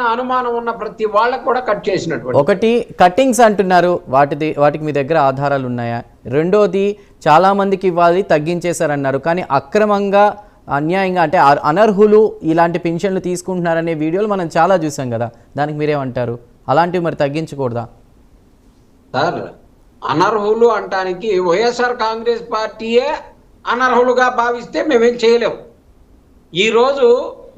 అనుమానం ఉన్న ప్రతి వాళ్ళకు కూడా కట్ చేసినటువంటి ఒకటి కట్టింగ్స్ అంటున్నారు, వాటికి మీ దగ్గర ఆధారాలు ఉన్నాయా? రెండోది చాలా మందికి ఇవ్వాలి తగ్గించేశారన్నారు, కానీ అక్రమంగా అన్యాయంగా అంటే అనర్హులు ఇలాంటి పెన్షన్లు తీసుకుంటున్నారనే వీడియోలు మనం చాలా చూసాం కదా, దానికి మీరేమంటారు? అలాంటివి మరి తగ్గించకూడదా? సార్, అనర్హులు అంటానికి వైఎస్ఆర్ కాంగ్రెస్ పార్టీయే అనర్హులుగా భావిస్తే మేమేం చేయలేము. ఈరోజు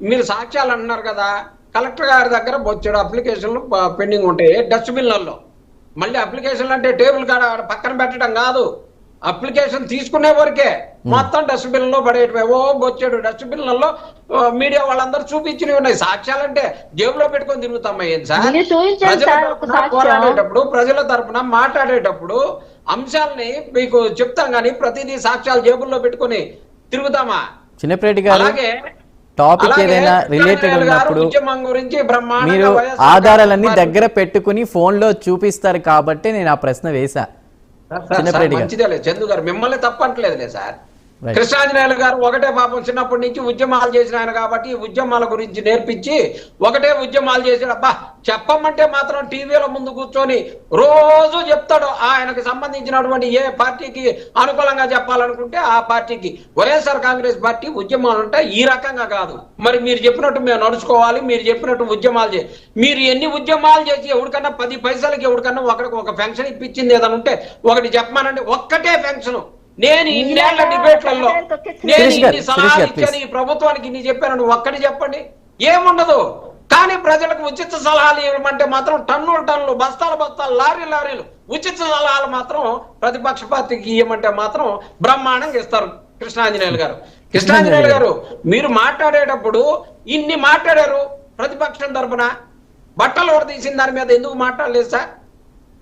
మీరు సాక్ష్యాలు అంటున్నారు కదా, కలెక్టర్ గారి దగ్గర బొచ్చాడు అప్లికేషన్లు పెండింగ్ ఉంటాయి డస్ట్బిన్లలో. మళ్ళీ అప్లికేషన్లు అంటే టేబుల్ కాడ పక్కన పెట్టడం కాదు, అప్లికేషన్ తీసుకునే వరకే మొత్తం డస్ట్బిన్లో పడేటివేవో బొచ్చాడు డస్ట్బిన్లలో. మీడియా వాళ్ళందరూ చూపించినవి ఉన్నాయి. సాక్ష్యాలంటే జేబులో పెట్టుకొని తిరుగుతామయ్యేది సార్. ప్రజల తరఫున పోరాడేటప్పుడు, ప్రజల తరఫున మాట్లాడేటప్పుడు అంశాలని మీకు చెప్తాం, కానీ ప్రతిదీ సాక్ష్యాలు జేబుల్లో పెట్టుకొని తిరుగుతామా? చిన్నప్పటి గారు, అలాగే టాపిక్ ఏదైనా రిలేటెడ్ ఉన్నప్పుడు మీరు ఆధారాలన్నీ దగ్గర పెట్టుకుని ఫోన్ లో చూపిస్తారు కాబట్టి నేను ఆ ప్రశ్న వేసా. మంచిదే చందు గారు, మిమ్మల్ని తప్పట్లేదులే సార్. కృష్ణాంజనేయులు గారు ఒకటే పాపం చిన్నప్పటి నుంచి ఉద్యమాలు చేసిన ఆయన కాబట్టి ఉద్యమాల గురించి నేర్పించి ఒకటే ఉద్యమాలు చేసాడు. అబ్బా చెప్పమంటే మాత్రం టీవీల ముందు కూర్చొని రోజు చెప్తాడు. ఆయనకు సంబంధించినటువంటి ఏ పార్టీకి అనుకూలంగా చెప్పాలనుకుంటే ఆ పార్టీకి. వైఎస్ఆర్ కాంగ్రెస్ పార్టీ ఉద్యమాలు అంటే ఈ రకంగా కాదు. మరి మీరు చెప్పినట్టు మేము నడుచుకోవాలి, మీరు చెప్పినట్టు ఉద్యమాలు చేసి, మీరు ఎన్ని ఉద్యమాలు చేసి ఎవరికన్నా 10 పైసలకి ఎవరికన్నా ఒకరికి ఒక పెన్షన్ ఇప్పించింది ఏదైనా ఉంటే ఒకటి చెప్పమానండి. ఒక్కటే పెన్షన్. నేను ఇన్నేళ్ల డిబేట్లలో నేను ఇన్ని సలహాలు ఇచ్చాను, ఈ ప్రభుత్వానికి ఇన్ని చెప్పాను, ఒక్కటి చెప్పండి. ఏముండదు. కానీ ప్రజలకు ఉచిత సలహాలు ఇవ్వమంటే మాత్రం టన్నులు బస్తాలు లారీలు ఉచిత సలహాలు మాత్రం ప్రతిపక్ష పార్టీకి ఇవ్వమంటే మాత్రం బ్రహ్మాండంగా ఇస్తారు. కృష్ణాంజనేయులు గారు మీరు మాట్లాడేటప్పుడు ఇన్ని మాట్లాడారు. ప్రతిపక్షం తరఫున బట్టలు ఓడదీసిన దాని మీద ఎందుకు మాట్లాడలేదు సార్?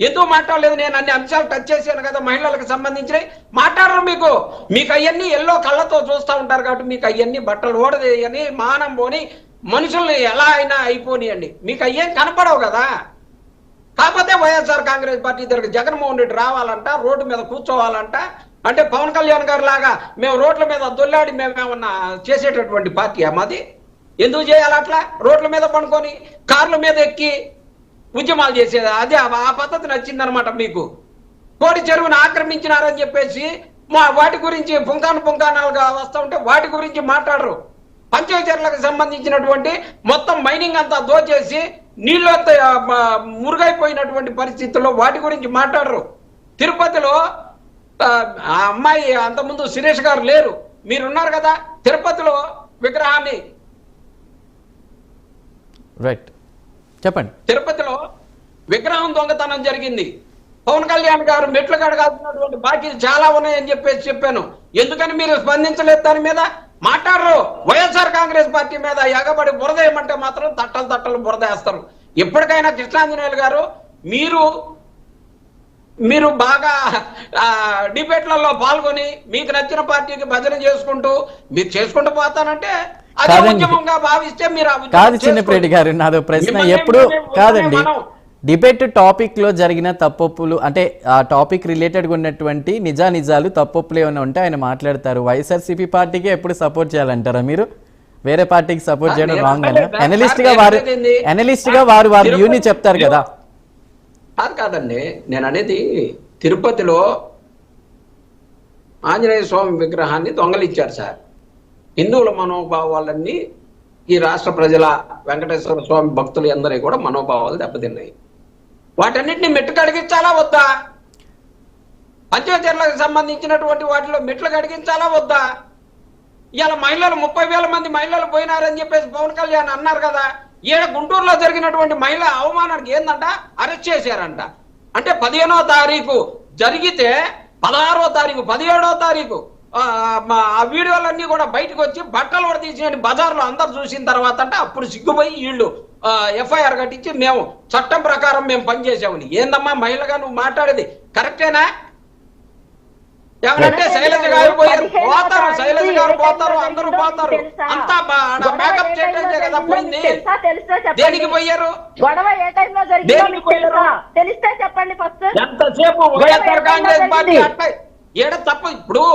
ఎందుకు మాట్లాడలేదు? నేను అన్ని అంశాలు టచ్ చేశాను కదా, మహిళలకు సంబంధించినవి మాట్లాడరు. మీకు అవన్నీ ఎల్లో కళ్ళతో చూస్తూ ఉంటారు కాబట్టి మీకు అవన్నీ బట్టలు ఓడదేయని మానం పోని మనుషుల్ని ఎలా అయినా అయిపోనియండి, మీకు అయ్యేం కనపడవు కదా. కాకపోతే వైఎస్ఆర్ కాంగ్రెస్ పార్టీ దగ్గర జగన్మోహన్ రెడ్డి రావాలంట, రోడ్డు మీద కూర్చోవాలంట. అంటే పవన్ కళ్యాణ్ గారి లాగా మేము రోడ్ల మీద దొల్లాడి మేమేమన్నా చేసేటటువంటి పార్టీ మాది? ఎందుకు చేయాలి అట్లా? రోడ్ల మీద పడుకొని కార్ల మీద ఎక్కి ఉద్యమాలు చేసేది అదే ఆ పద్ధతి నచ్చిందనమాట మీకు. కోడి చెరువును ఆక్రమించినారని చెప్పేసి వాటి గురించి పుంకానుగా వస్తూ ఉంటే వాటి గురించి మాట్లాడరు. పంచాయతీలకు సంబంధించినటువంటి మొత్తం మైనింగ్ అంతా దోచేసి నీళ్ళు మురుగైపోయినటువంటి పరిస్థితుల్లో వాటి గురించి మాట్లాడరు. తిరుపతిలో ఆ అమ్మాయి అంతకుముందు సురేష్ గారు లేరు, మీరున్నారు కదా, తిరుపతిలో విగ్రహాన్ని చెప్పండి. తిరుపతిలో విగ్రహం దొంగతనం జరిగింది. పవన్ కళ్యాణ్ గారు మెట్లు కడగాల్సినటువంటి బాకీలు చాలా ఉన్నాయని చెప్పాను. ఎందుకని మీరు స్పందించలేదు? దాని మీద మాట్లాడరు. వైఎస్ఆర్ కాంగ్రెస్ పార్టీ మీద ఎగబడి బురద వేయమంటే మాత్రం తట్టలు బురద వేస్తారు. ఎప్పటికైనా కృష్ణాంజనేయులు గారు మీరు బాగా డిబేట్లలో పాల్గొని మీకు నచ్చిన పార్టీకి భజన చేసుకుంటూ మీరు చేసుకుంటూ పోతానంటే కాదు చిన్నప్రెడ్డి గారు, నాదో ప్రశ్న. ఎప్పుడు కాదండి, డిబేట్ టాపిక్ లో జరిగిన తప్పొప్పులు అంటే ఆ టాపిక్ రిలేటెడ్ ఉన్నటువంటి నిజాలు తప్పొప్పులు ఏమైనా ఉంటే ఆయన మాట్లాడతారు. వైఎస్ఆర్సీపీ పార్టీకి ఎప్పుడు సపోర్ట్ చేయాలంటారా మీరు? వేరే పార్టీకి సపోర్ట్ చేయడం రాంగ్ అని అనలిస్ట్ గా వారు వ్యూని చెప్తారు కదా. కాదండి, నేను అనేది తిరుపతిలో ఆంజనేయ స్వామి విగ్రహాన్ని దొంగలిచ్చారు సార్. హిందువుల మనోభావాలన్నీ ఈ రాష్ట్ర ప్రజల వెంకటేశ్వర స్వామి భక్తులు అందరూ కూడా మనోభావాలు దెబ్బతిన్నాయి. వాటన్నిటిని మెట్టు కడిగించాలా వద్దా? పంచాయతీలకు సంబంధించినటువంటి వాటిలో మెట్లు కడిగించాలా వద్దా? ఇవాళ మహిళలు 30,000 మంది మహిళలు పోయినారని చెప్పేసి పవన్ కళ్యాణ్ అన్నారు కదా. ఈడ గుంటూరులో జరిగినటువంటి మహిళా అవమానానికి ఏందంట అరెస్ట్ చేశారంట. అంటే 15వ తారీఖు జరిగితే 16వ తారీఖు 17వ తారీఖు ఆ వీడియోలన్నీ కూడా బయటకు వచ్చి బట్టలు కూడా తీసిన బజార్లో అందరు చూసిన తర్వాత అంటే అప్పుడు సిగ్గుపోయి వీళ్ళు ఎఫ్ఐఆర్ కట్టించి మేము చట్టం ప్రకారం మేము పనిచేసామని. ఏందమ్మా మహిళగా నువ్వు మాట్లాడేది కరెక్టేనా? ఏమంటే శైలజ గారు పోతారు, అందరూ పోతారు, అంతా మేకప్ చేయడానికి కదా పోయింది. దేనికి పోయారు? ఎంతసేపు వైఎస్ఆర్ కాంగ్రెస్ పార్టీ అట్లా ఏడ తప్పు. ఇప్పుడు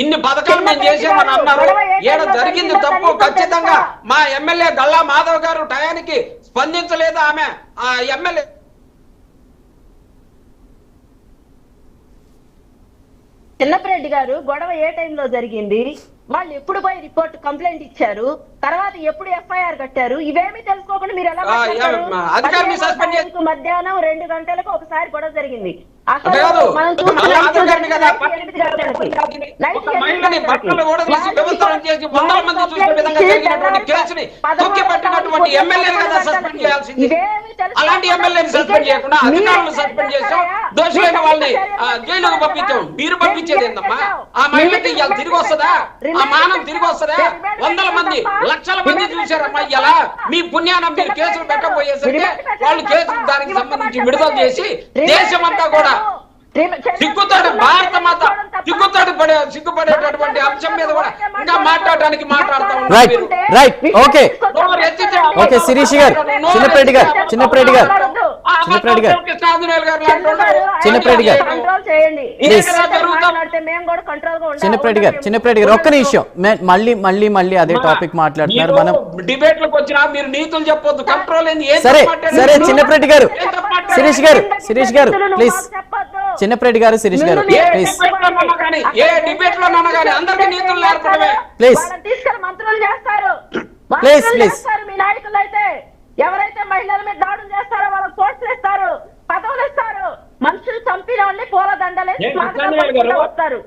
ఇన్ని పథకాలు మేము చేసామని అన్నారు, ఏడ జరిగింది తప్పు. ఖచ్చితంగా మా ఎమ్మెల్యే గల్లా మాధవ్ గారు టయానికి స్పందించలేదు ఆమె ఎమ్మెల్యే. చిన్నపరెడ్డి గారు గొడవ ఏ టైంలో జరిగింది, వాళ్ళు ఎప్పుడు పోయి రిపోర్ట్ కంప్లైంట్ ఇచ్చారు, తర్వాత ఎప్పుడు ఎఫ్ఐఆర్ కట్టారు, ఇవేమీ తెలుసుకోకుండా మీరు ఎలా మధ్యాహ్నం 2 గంటలకు ఒకసారి గొడవ జరిగింది. అలాంటి ఎమ్మెల్యేని సస్పెండ్ చేయకుండా అధికారులను సస్పెండ్ చేసాం, దోషులైన వాళ్ళని జైలుకు పంపించాం. మీరు పంపించేది ఏందమ్మా? ఆ మహిళకి ఇవాళ తిరిగి వస్తుందా? ఆ మానం తిరిగి వస్తుందా? 100 మంది 1,00,000 మంది చూశారమ్మా. ఇలా మీ పుణ్యానం మీరు కేసులు పెట్టబోయేసరికి వాళ్ళు కేసులు దానికి సంబంధించి విడుదల చేసి దేశం అంతా కూడా సిగ్గుతాడు, భారత మాత సిగ్గుపడేటటువంటి అంశం మీద కూడా ఇంకా మాట్లాడడానికి మాట్లాడుతూ ఉన్నారు. శిరీష్ గారు, చిన్నపరెడ్డి గారు, చిన్నపరెడ్డి గారు, చిన్నపరెడ్డి గారు, చిన్నపరెడ్డి గారు, చిన్నపరెడ్డి గారు, చిన్నపరెడ్డి గారు, ఒక్క నిమిషం. మళ్ళీ అదే టాపిక్ మాట్లాడుతున్నారు. మనం డిబేట్లకు వచ్చినా మీరు నీతులు చెప్పొద్దు. కంట్రోల్ సరే సరే చిన్నపరెడ్డి గారు, శిరీష్ గారు, శిరీష్ గారు ప్లీజ్, చిన్నపరెడ్డి గారు, శిరీష్ గారు ప్లీజ్ ప్లీజ్ ప్లీజ్. మీ నాయకులు అయితే ఎవరైతే మహిళల మీద దాడులు చేస్తారో వాళ్ళకి పోస్టులు ఇస్తారు, పదవులు ఇస్తారు, మనుషులు చంపిన వాళ్ళని పూల దండలే వస్తారు.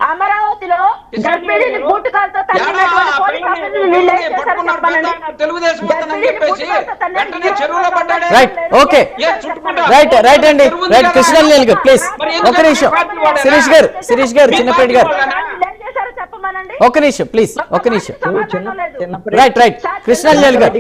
అమరావతిలో గర్భిణీని బూటుకాలతో శిరీష్ గారు, శిరీష్ గారు, చిన్నపరెడ్డి గారు, ఒక్క నిమిషం ప్లీజ్, ఒక్క నిమిషం. రైట్ రైట్ కృష్ణాంజలి గారు.